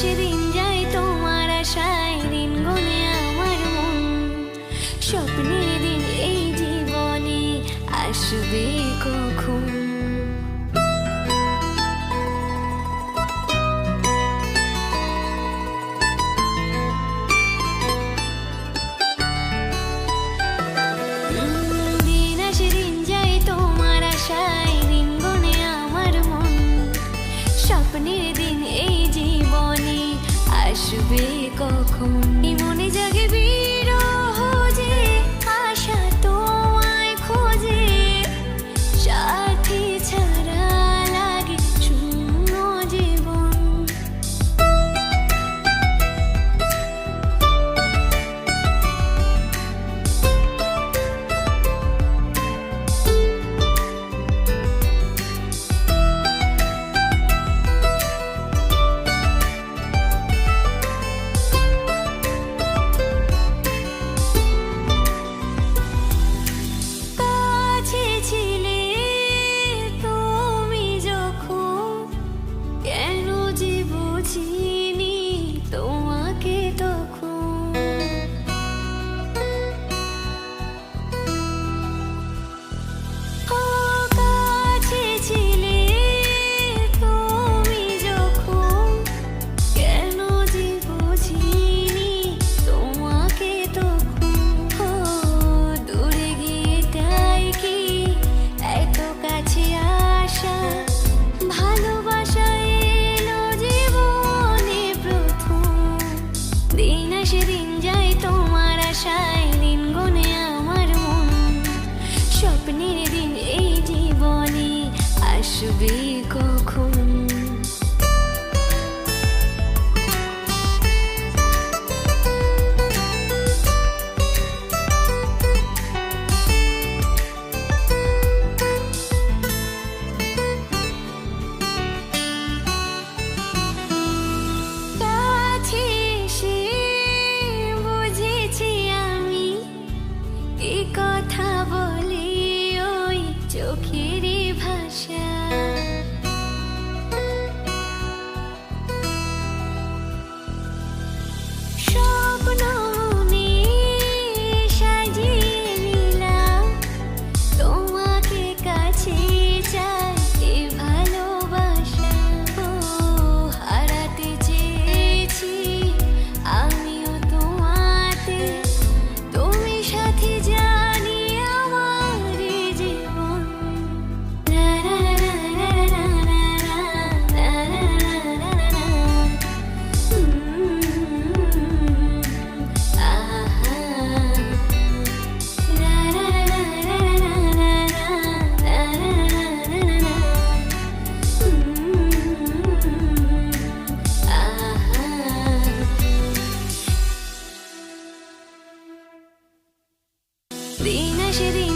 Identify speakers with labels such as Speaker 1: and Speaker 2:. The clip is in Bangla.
Speaker 1: সেদিন যায় তোমার আশায়, দিন গুনে আমার মন। স্বপ্নের দিন এই জীবনে আসবে কখন? দিন আসে দিন যায় তোমার আশায়, দিন গুনে আমার মন। স্বপ্নের দিন এই জীবনে আসবে কখন? মনে জাগে বিরহ যে আশা তোমায় খোঁজে, সাথী ছাড়া লাগে শূন্য জীবন। কাছে ছিলে তুমি যখন, কেন যে বুঝিনি তোমাকে তখন। ও কাছে ছিলে তুমি যখন, কেন যে বুঝিনি তোমাকে তখন। ও দূরে গিয়ে তাই কি এত কাছে আসা, ভালোবাসা এলো জীবনে প্রথম। দিন আসে দিন যায় তোমার আশায়, দিন গুনে আমার মন। স্বপ্নের দিন এই জীবনে আসবে কখন? কাছে এসে বুঝেছি আমি, কি কথা বলি ওই চোখেরই ভাষা। স্বপ্ন মনে সাজিয়ে নিলাম, তোমাকে কাছে চাই এ ভালোবাসা। ও হারাতে চেয়েছি আমিও তোমাতে, তুমি সাথী জানি আমার এই জীবন। লা লা লা লা লা লা লা লা লা লা লা। আহা লা লা লা লা লা লা লা লা লা। আহা দিন আসে দিন